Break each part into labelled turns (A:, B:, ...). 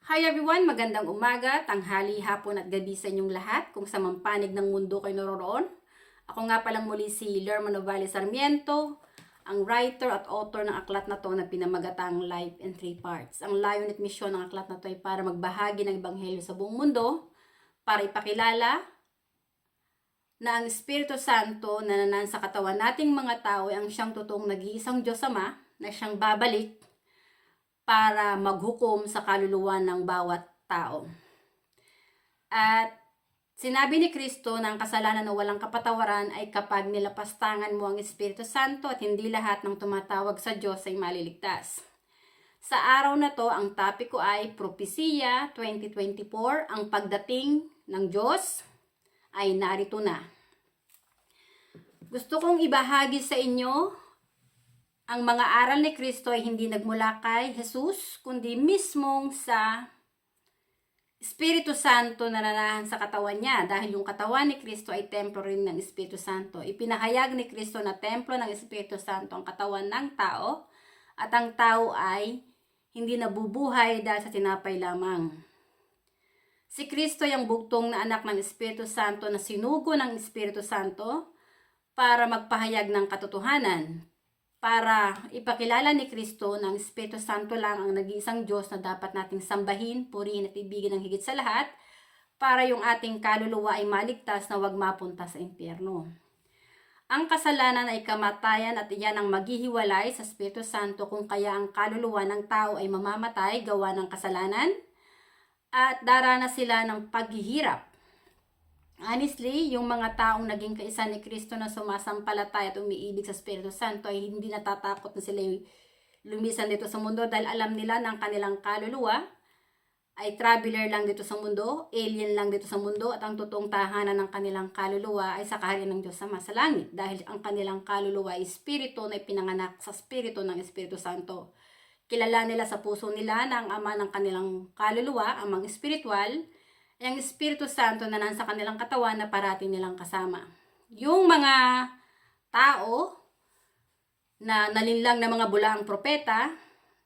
A: Hi everyone! Magandang umaga, tanghali, hapon at gabi sa inyong lahat kung sa mampanig ng mundo kayo naroroon. Ako nga palang muli si Lerma Novales Sarmiento, ang writer at author ng aklat na to na pinamagatang Life in 3 Parts. Ang layunin at misyon ng aklat na to ay para magbahagi ng ebanghelyo sa buong mundo, para ipakilala na ang Espiritu Santo na nanan sa katawan nating mga tao ay ang siyang totoong nag-iisang Diyos Ama na siyang babalik para maghukom sa kaluluwa ng bawat tao. At sinabi ni Kristo na ang kasalanan na walang kapatawaran ay kapag nilapastangan mo ang Espiritu Santo at hindi lahat ng tumatawag sa Diyos ay maliligtas. Sa araw na to, ang topic ko ay Propesiya 2024, ang pagdating ng Diyos ay narito na. Gusto kong ibahagi sa inyo ang mga aral ni Kristo ay hindi nagmula kay Jesus, kundi mismong sa Espiritu Santo na nanahan sa katawan niya. Dahil yung katawan ni Kristo ay templo rin ng Espiritu Santo. Ipinahayag ni Kristo na templo ng Espiritu Santo ang katawan ng tao, at ang tao ay hindi nabubuhay dahil sa tinapay lamang. Si Kristo ay ang bugtong na anak ng Espiritu Santo na sinugo ng Espiritu Santo para magpahayag ng katotohanan, para ipakilala ni Kristo na ang Espiritu Santo lang ang nag-iisang Diyos na dapat nating sambahin, purihin at ibigin ng higit sa lahat, para yung ating kaluluwa ay maligtas na huwag mapunta sa impyerno. Ang kasalanan ay kamatayan at iyan ang maghihiwalay sa Espiritu Santo, kung kaya ang kaluluwa ng tao ay mamamatay gawa ng kasalanan at daranas sila ng paghihirap. Honestly, yung mga taong naging kaisa ni Kristo na sumasampalataya at umiibig sa Espiritu Santo ay hindi natatakot na sila lumisan dito sa mundo, dahil alam nila na ang kanilang kaluluwa ay traveler lang dito sa mundo, alien lang dito sa mundo, at ang totoong tahanan ng kanilang kaluluwa ay sa kaharian ng Diyos Ama sa langit, dahil ang kanilang kaluluwa ay espiritu na ipinanganak sa espiritu ng Espiritu Santo. Kilala nila sa puso nila na ang ama ng kanilang kaluluwa, amang espiritual, ay ang Espiritu Santo na nasa kanilang katawan na parati nilang kasama. Yung mga tao na nalinlang na mga bulaang propeta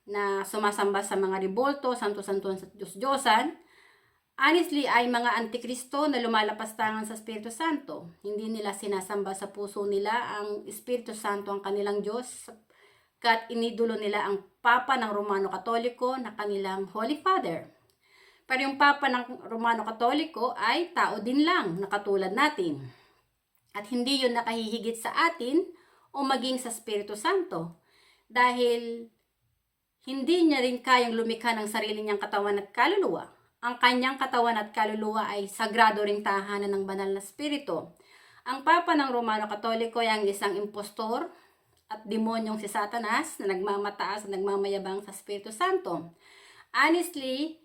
A: na sumasamba sa mga ribolto, santo-santo sa Diyos-Diyosan, honestly ay mga antikristo na lumalapastangan sa Espiritu Santo. Hindi nila sinasamba sa puso nila ang Espiritu Santo ang kanilang Diyos, kat inidulo nila ang Papa ng Romano Katoliko na kanilang Holy Father. Pero yung Papa ng Romano Katoliko ay tao din lang na katulad natin. At hindi yun nakahihigit sa atin o maging sa Espiritu Santo. Dahil hindi niya rin kayang lumikha ng sarili niyang katawan at kaluluwa. Ang kanyang katawan at kaluluwa ay sagrado ring tahanan ng banal na Espiritu. Ang Papa ng Romano Katoliko ay ang isang impostor at demonyong si Satanas na nagmamataas at nagmamayabang sa Espiritu Santo. Honestly,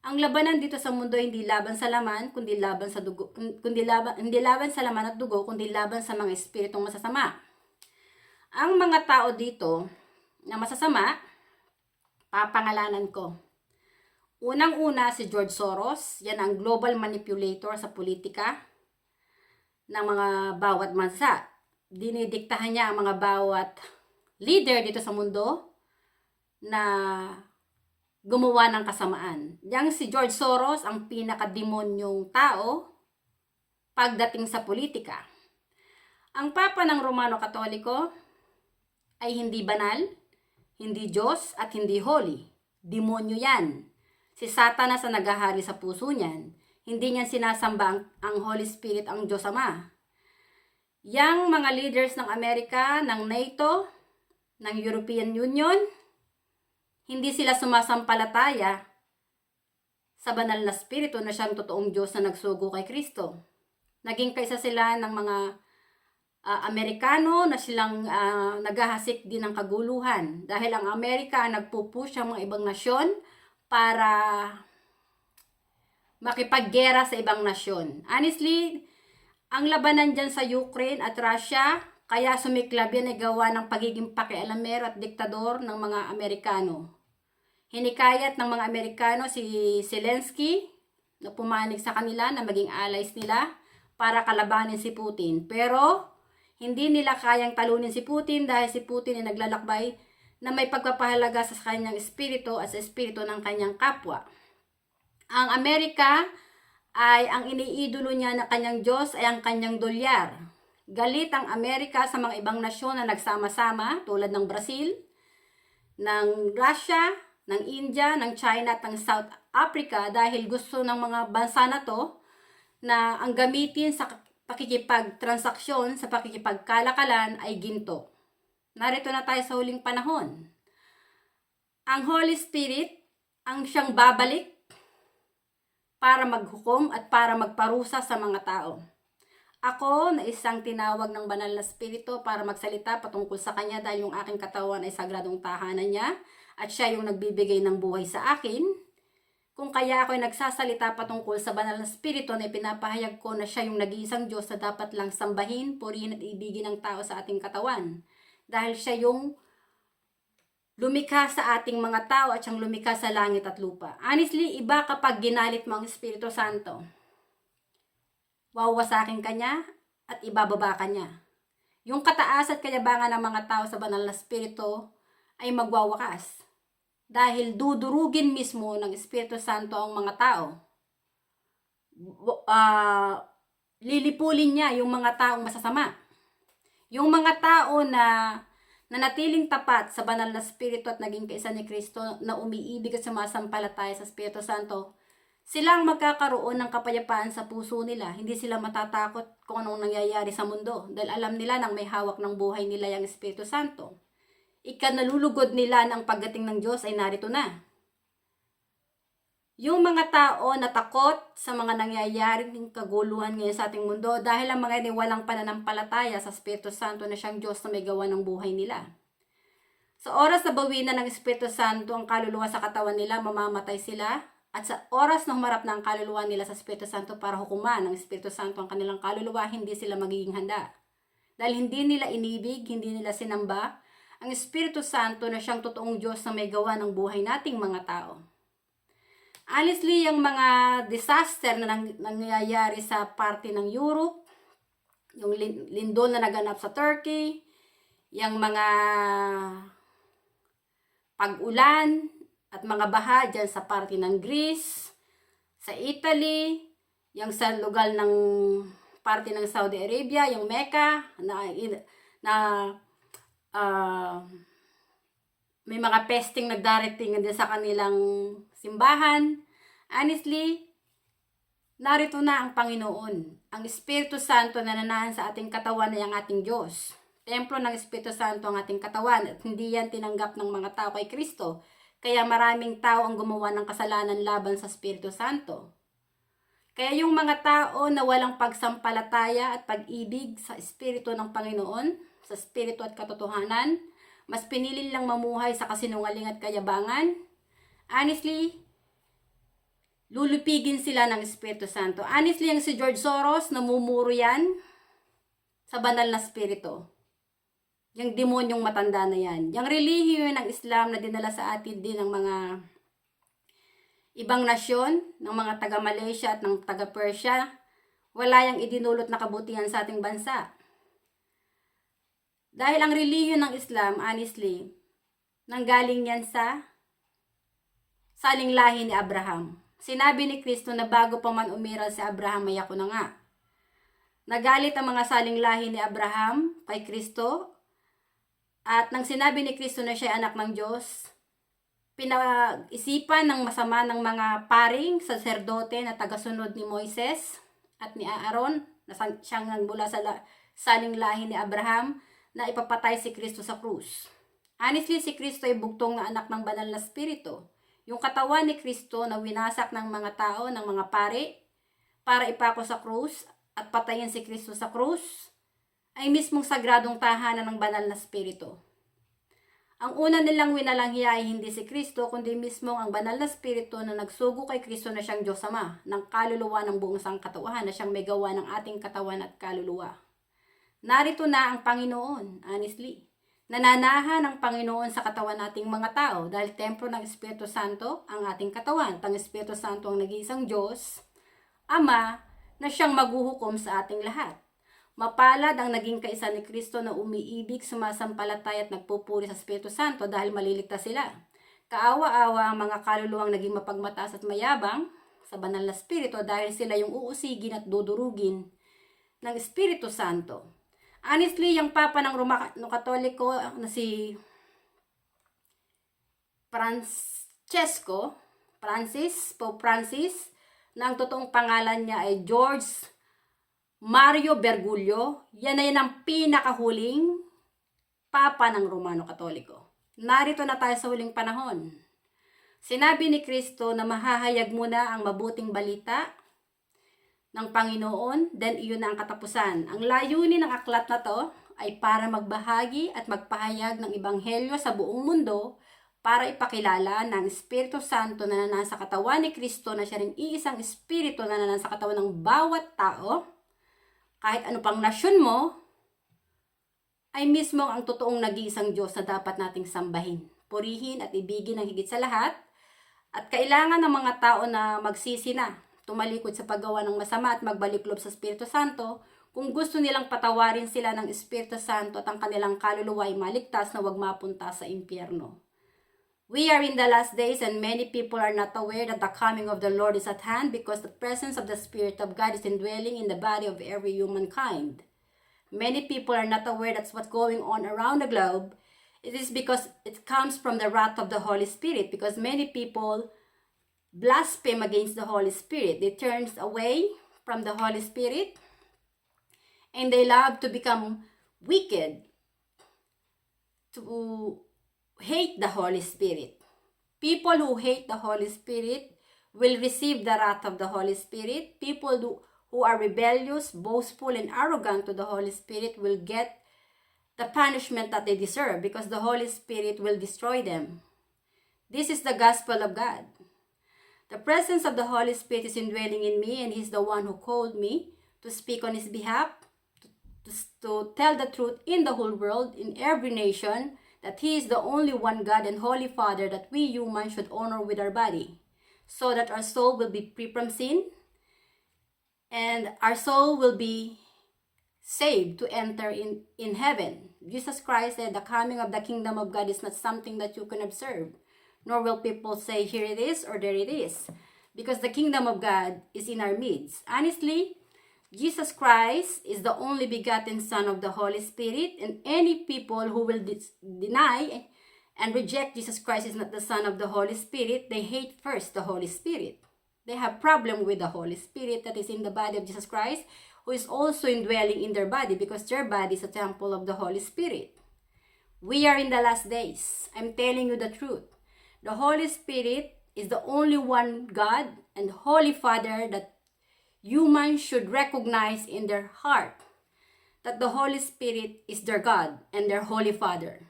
A: ang labanan dito sa mundo hindi laban sa laman, kundi laban sa dugo, hindi laban sa laman at dugo, kundi laban sa mga espiritong masasama. Ang mga tao dito na masasama, papangalanan ko. Unang-una si George Soros, yan ang global manipulator sa politika ng mga bawat bansa. Dinidiktahan niya ang mga bawat leader dito sa mundo na gumawa ng kasamaan. Yang si George Soros ang pinakademonyong tao pagdating sa politika. Ang Papa ng Romano Katoliko ay hindi banal, hindi Diyos at hindi holy. Demonyo yan. Si Satanas ang naghahari sa puso niyan. Hindi niyan sinasamba ang Holy Spirit, ang Diyos Ama. Yang mga leaders ng Amerika, ng NATO, ng European Union, hindi sila sumasampalataya sa banal na Espiritu na siyang totoong Diyos na nagsugo kay Kristo. Naging kaisa sila ng mga Amerikano na silang naghahasik din ng kaguluhan. Dahil ang Amerika nagpupush ang mga ibang nasyon para makipaggera sa ibang nasyon. Honestly, ang labanan dyan sa Ukraine at Russia, kaya sumiklab yan ay gawa ng pagiging pakialamero at diktador ng mga Amerikano. Hinikayat ng mga Amerikano si Zelensky na pumanig sa kanila na maging allies nila para kalabanin si Putin. Pero hindi nila kayang talunin si Putin dahil si Putin ay naglalakbay na may pagpapahalaga sa kanyang espiritu at sa espiritu ng kanyang kapwa. Ang Amerika ay ang iniidolo niya na kanyang Diyos ay ang kanyang dolyar. Galit ang Amerika sa mga ibang nasyon na nagsama-sama tulad ng Brazil, ng Russia, ng India, ng China at ng South Africa dahil gusto ng mga bansa na to na ang gamitin sa pakikipagtransaksyon, sa pakikipagkalakalan ay ginto. Narito na tayo sa huling panahon. Ang Holy Spirit ang siyang babalik para maghukom at para magparusa sa mga tao. Ako na isang tinawag ng banal na spirito para magsalita patungkol sa kanya dahil yung aking katawan ay sagradong tahanan niya at siya yung nagbibigay ng buhay sa akin. Kung kaya ako ay nagsasalita patungkol sa banal na spirito na ipinapahayag ko na siya yung nag-iisang Diyos na dapat lang sambahin, purihin at ibigin ng tao sa ating katawan. Dahil siya yung lumikha sa ating mga tao at siyang lumikha sa langit at lupa. Honestly, iba kapag ginalit mo ang Espiritu Santo. Wawasakin ka niya at ibababa ka niya. Yung kataas at kayabangan ng mga tao sa banal na Espiritu ay magwawakas. Dahil dudurugin mismo ng Espiritu Santo ang mga tao. Lilipulin niya yung mga taong masasama. Yung mga tao na nanatiling tapat sa banal na Espiritu at naging kaisa ni Kristo na umiibig at sumasampalataya sa Espiritu Santo, sila ang magkakaroon ng kapayapaan sa puso nila. Hindi sila matatakot kung anong nangyayari sa mundo dahil alam nila nang may hawak ng buhay nila yung Espiritu Santo. Ikanalulugod nila ng pagdating ng Diyos ay narito na. Yung mga tao na takot sa mga nangyayaring kaguluhan ngayon sa ating mundo dahil ang mga walang pananampalataya sa Espiritu Santo na siyang Diyos na may gawa ng buhay nila. Sa oras na bawin na ng Espiritu Santo ang kaluluwa sa katawan nila, mamamatay sila. At sa oras na humarap na ang kaluluwa nila sa Espiritu Santo para hukuman ng Espiritu Santo ang kanilang kaluluwa, hindi sila magiging handa. Dahil hindi nila inibig, hindi nila sinamba ang Espiritu Santo na siyang totoong Diyos na may gawa ng buhay nating mga tao. Honestly, yung mga disaster na nangyayari sa parte ng Europe, yung lindol na naganap sa Turkey, yung mga pag-ulan at mga baha dyan sa parte ng Greece, sa Italy, yung sa lugar ng parte ng Saudi Arabia, yung Mecca, may mga pesting nagdarating din sa kanilang simbahan. Honestly, narito na ang Panginoon. Ang Espiritu Santo na nanahan sa ating katawan ay ang ating Diyos. Templo ng Espiritu Santo ang ating katawan at hindi yan tinanggap ng mga tao kay Kristo. Kaya maraming tao ang gumawa ng kasalanan laban sa Espiritu Santo. Kaya yung mga tao na walang pagsampalataya at pag-ibig sa Espiritu ng Panginoon, sa Espiritu at katotohanan, mas pinili lang mamuhay sa kasinungaling at kayabangan. Honestly, lulupigin sila ng Espiritu Santo. Honestly, yung si George Soros, namumuro yan sa banal na Espiritu. Yung demonyong matanda na yan. Yung relihiyon ng Islam na dinala sa atin din ng mga ibang nasyon, ng mga taga-Malaysia at ng taga-Persia, wala yung idinulot na kabutihan sa ating bansa. Dahil ang relihiyon ng Islam, honestly, nanggaling yan sa saling lahi ni Abraham. Sinabi ni Kristo na bago pa man umiral si Abraham, ay ako na nga. Nagalit ang mga saling lahi ni Abraham kay Kristo. At nang sinabi ni Kristo na siya anak ng Diyos, pinag-isipan ng masama ng mga paring, saserdote na tagasunod ni Moises at ni Aaron, na siyang mula sa saling lahi ni Abraham, na ipapatay si Kristo sa krus. Honestly, si Kristo ay bugtong na anak ng banal na spirito. Yung katawan ni Kristo na winasak ng mga tao, ng mga pari, para ipako sa krus at patayin si Kristo sa krus, ay mismong sagradong tahanan ng banal na spirito. Ang una nilang winalanghiya ay hindi si Kristo, kundi mismong ang banal na spirito na nagsugo kay Kristo na siyang Diyos Ama, ng kaluluwa ng buong sangkatauhan na siyang may gawa ng ating katawan at kaluluwa. Narito na ang Panginoon, honestly. Nananahan ang Panginoon sa katawan nating mga tao dahil templo ng Espiritu Santo ang ating katawan. Ang Espiritu Santo ang nag-iisang Diyos, Ama, na siyang maghuhukom sa ating lahat. Mapalad ang naging kaisa ni Kristo na umiibig, sumasampalataya at nagpupuri sa Espiritu Santo dahil maliligtas sila. Kaawa-awa ang mga kaluluwang naging mapagmataas at mayabang sa banal na Espiritu dahil sila yung uusigin at dudurugin ng Espiritu Santo. Honestly, yung Papa ng Katoliko na si Pope Francis, na ang totoong pangalan niya ay George Mario Bergoglio, yan ang pinakahuling Papa ng Romano Katoliko. Narito na tayo sa huling panahon. Sinabi ni Kristo na mahahayag muna ang mabuting balita ng Panginoon, then iyon na ang katapusan. Ang layunin ng aklat na to ay para magbahagi at magpahayag ng Ebanghelyo sa buong mundo para ipakilala ng Espiritu Santo na nasa katawan ni Kristo na siya ring iisang Espiritu na nasa katawan ng bawat tao, kahit ano pang nasyon mo, ay mismo ang totoong nag-iisang Diyos na dapat nating sambahin, purihin at ibigin ng higit sa lahat. At kailangan ng mga tao na magsisi na, tumalikod sa paggawa ng masama at magbalik loob sa Espiritu Santo kung gusto nilang patawarin sila ng Espiritu Santo at ang kanilang kaluluwa ay maligtas na huwag mapunta sa impyerno. We are in the last days and many people are not aware that the coming of the Lord is at hand because the presence of the Spirit of God is indwelling in the body of every humankind. Many people are not aware that's what's going on around the globe. It is because it comes from the wrath of the Holy Spirit, because many people blaspheme against the Holy Spirit. They turn away from the Holy Spirit and they love to become wicked, to hate the Holy Spirit. People who hate the Holy Spirit will receive the wrath of the Holy Spirit. People who are rebellious, boastful, and arrogant to the Holy Spirit will get the punishment that they deserve because the Holy Spirit will destroy them. This is the gospel of God. The presence of the Holy Spirit is indwelling in me, and He's the one who called me to speak on His behalf, to tell the truth in the whole world, in every nation, that He is the only one God and Holy Father that we humans should honor with our body, so that our soul will be free from sin, and our soul will be saved to enter in heaven. Jesus Christ said the coming of the kingdom of God is not something that you can observe, nor will people say, here it is or there it is, because the kingdom of God is in our midst. Honestly, Jesus Christ is the only begotten Son of the Holy Spirit, and any people who will deny and reject Jesus Christ is not the Son of the Holy Spirit, they hate first the Holy Spirit. They have problem with the Holy Spirit that is in the body of Jesus Christ, who is also indwelling in their body, because their body is a temple of the Holy Spirit. We are in the last days. I'm telling you the truth. The Holy Spirit is the only one God and Holy Father that humans should recognize in their heart, that the Holy Spirit is their God and their Holy Father.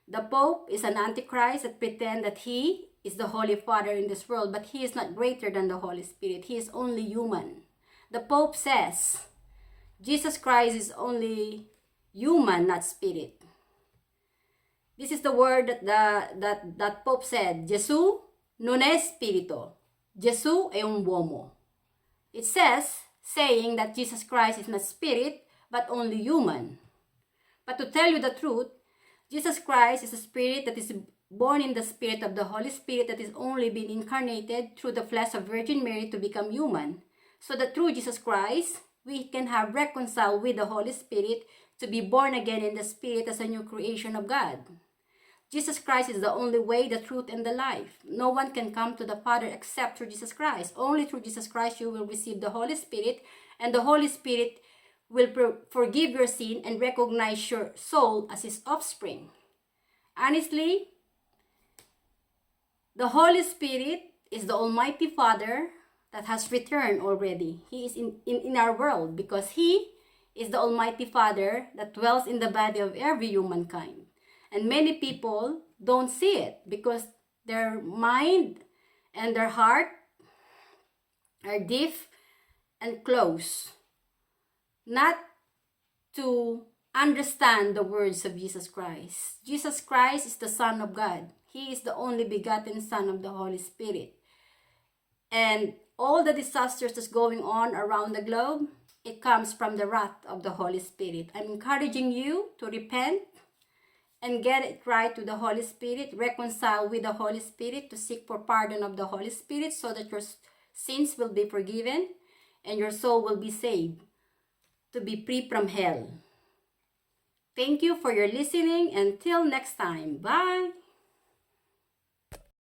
A: The Pope is an Antichrist that pretends that he is the Holy Father in this world, but he is not greater than the Holy Spirit. He is only human. The Pope says Jesus Christ is only human, not spirit. This is the word that Pope said, Gesù non è spirito. Gesù è un uomo. It says, saying that Jesus Christ is not spirit, but only human. But to tell you the truth, Jesus Christ is a spirit that is born in the spirit of the Holy Spirit that is only been incarnated through the flesh of Virgin Mary to become human. So that through Jesus Christ, we can have reconciled with the Holy Spirit to be born again in the Spirit as a new creation of God. Jesus Christ is the only way, the truth, and the life. No one can come to the Father except through Jesus Christ. Only through Jesus Christ you will receive the Holy Spirit, and the Holy Spirit will forgive your sin and recognize your soul as His offspring. Honestly, the Holy Spirit is the Almighty Father that has returned already. He is in our world because He is the Almighty Father that dwells in the body of every humankind. And many people don't see it because their mind and their heart are deaf and closed, not to understand the words of Jesus Christ. Jesus Christ is the Son of God. He is the only begotten Son of the Holy Spirit. And all the disasters that's going on around the globe, it comes from the wrath of the Holy Spirit. I'm encouraging you to repent and get it right to the Holy Spirit, reconcile with the Holy Spirit, to seek for pardon of the Holy Spirit so that your sins will be forgiven, and your soul will be saved to be free from hell. Thank you for your listening. Until next time. Bye!